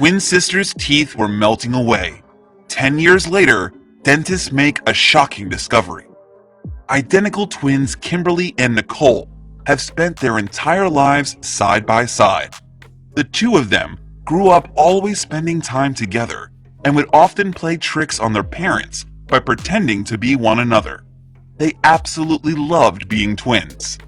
twin sisters' teeth were melting away. 10 years later, dentists make a shocking discovery. Identical twins Kimberly and Nicole have spent their entire lives side by side. The two of them grew up always spending time together and would often play tricks on their parents by pretending to be one another. They absolutely loved being twins.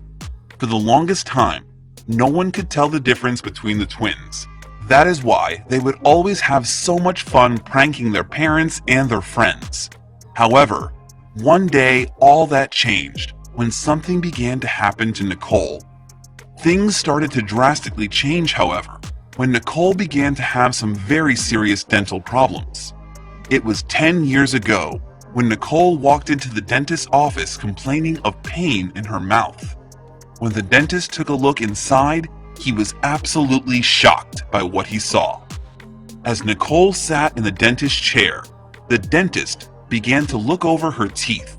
For the longest time, no one could tell the difference between the twins. That is why they would always have so much fun pranking their parents and their friends. However, one day all that changed when something began to happen to Nicole. Things started to drastically change, however, when Nicole began to have some very serious dental problems. It was 10 years ago when Nicole walked into the dentist's office complaining of pain in her mouth. When the dentist took a look inside, he was absolutely shocked by what he saw. As Nicole sat in the dentist's chair, the dentist began to look over her teeth.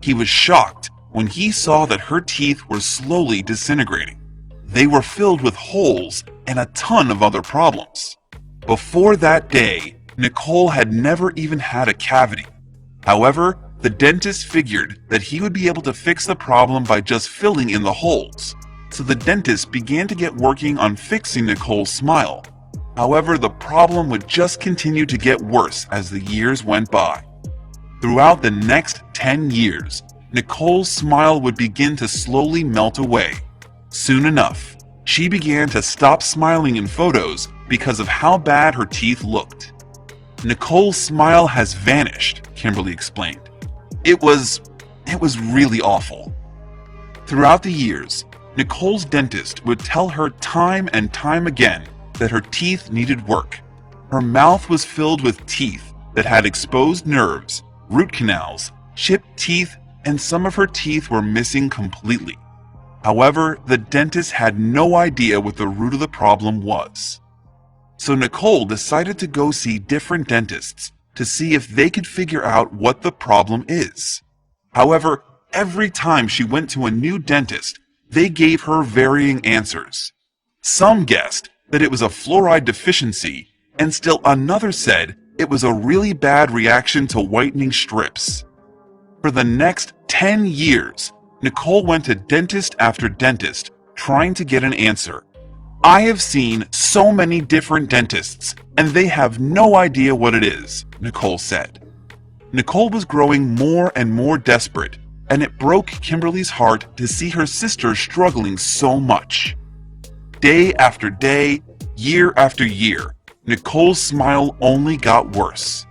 He was shocked when he saw that her teeth were slowly disintegrating. They were filled with holes and a ton of other problems. Before that day, Nicole had never even had a cavity. However, the dentist figured that he would be able to fix the problem by just filling in the holes. So the dentist began to get working on fixing Nicole's smile. However, the problem would just continue to get worse as the years went by. Throughout the next 10 years, Nicole's smile would begin to slowly melt away. Soon enough, she began to stop smiling in photos because of how bad her teeth looked. Nicole's smile has vanished, Kimberly explained. It was really awful. Throughout the years, Nicole's dentist would tell her time and time again that her teeth needed work. Her mouth was filled with teeth that had exposed nerves, root canals, chipped teeth, and some of her teeth were missing completely. However, the dentist had no idea what the root of the problem was. So Nicole decided to go see different dentists to see if they could figure out what the problem is. However, every time she went to a new dentist, they gave her varying answers. Some guessed that it was a fluoride deficiency, and still another said it was a really bad reaction to whitening strips. For the next 10 years, Nicole went to dentist after dentist trying to get an answer. I have seen so many different dentists, and they have no idea what it is, Nicole said. Nicole was growing more and more desperate, and it broke Kimberly's heart to see her sister struggling so much. Day after day, year after year, Nicole's smile only got worse.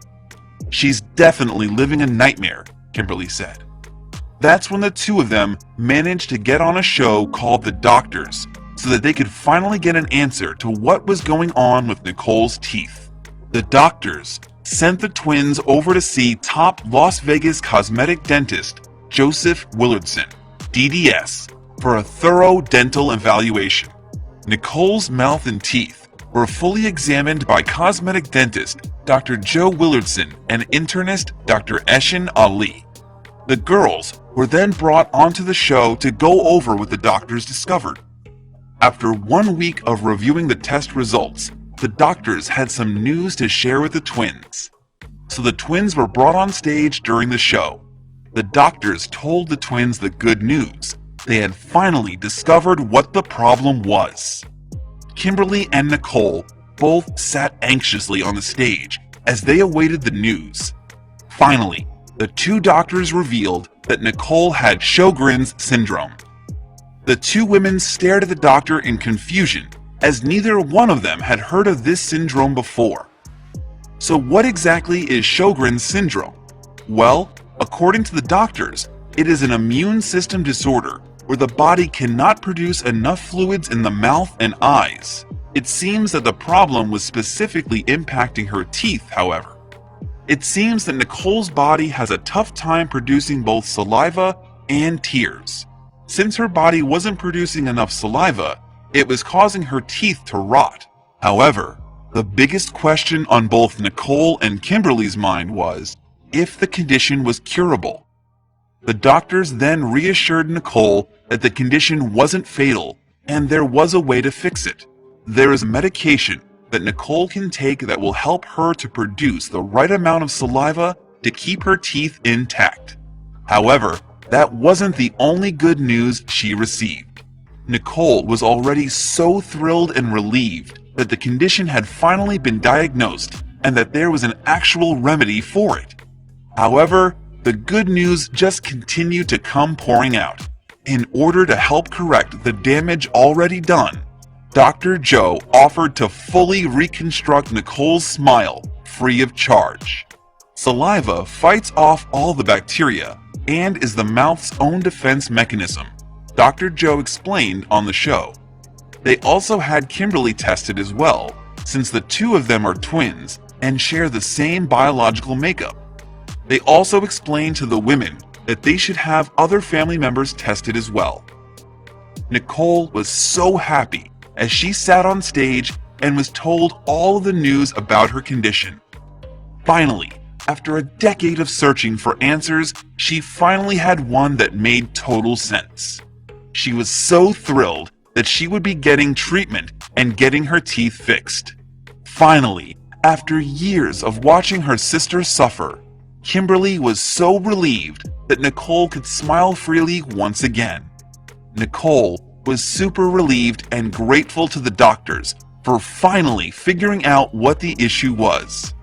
She's definitely living a nightmare, Kimberly said. That's when the two of them managed to get on a show called The Doctors so that they could finally get an answer to what was going on with Nicole's teeth. The doctors sent the twins over to see top Las Vegas cosmetic dentist Joseph Willardson, DDS, for a thorough dental evaluation. Nicole's mouth and teeth were fully examined by cosmetic dentist Dr. Joe Willardson and internist Dr. Eshin Ali. The girls were then brought onto the show to go over what the doctors discovered. After 1 week of reviewing the test results, the doctors had some news to share with the twins. So the twins were brought on stage during the show. The doctors told the twins the good news. They had finally discovered what the problem was. Kimberly and Nicole both sat anxiously on the stage as they awaited the news. Finally, the two doctors revealed that Nicole had Sjogren's syndrome. The two women stared at the doctor in confusion, as neither one of them had heard of this syndrome before. So what exactly is Sjogren's syndrome? Well, according to the doctors, it is an immune system disorder where the body cannot produce enough fluids in the mouth and eyes. It seems that the problem was specifically impacting her teeth, however. It seems that Nicole's body has a tough time producing both saliva and tears. Since her body wasn't producing enough saliva, it was causing her teeth to rot. However, the biggest question on both Nicole and Kimberly's mind was if the condition was curable. The doctors then reassured Nicole that the condition wasn't fatal and there was a way to fix it. There is medication that Nicole can take that will help her to produce the right amount of saliva to keep her teeth intact. However, that wasn't the only good news she received. Nicole was already so thrilled and relieved that the condition had finally been diagnosed and that there was an actual remedy for it. However, the good news just continued to come pouring out. In order to help correct the damage already done, Dr. Joe offered to fully reconstruct Nicole's smile free of charge. Saliva fights off all the bacteria and is the mouth's own defense mechanism, Dr. Joe explained on the show. They also had Kimberly tested as well, since the two of them are twins and share the same biological makeup. They also explained to the women that they should have other family members tested as well. Nicole was so happy as she sat on stage and was told all of the news about her condition. Finally, after a decade of searching for answers, she finally had one that made total sense. She was so thrilled that she would be getting treatment and getting her teeth fixed. Finally, after years of watching her sister suffer, Kimberly was so relieved that Nicole could smile freely once again. Nicole was super relieved and grateful to the doctors for finally figuring out what the issue was.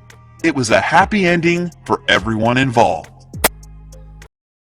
It was a happy ending for everyone involved.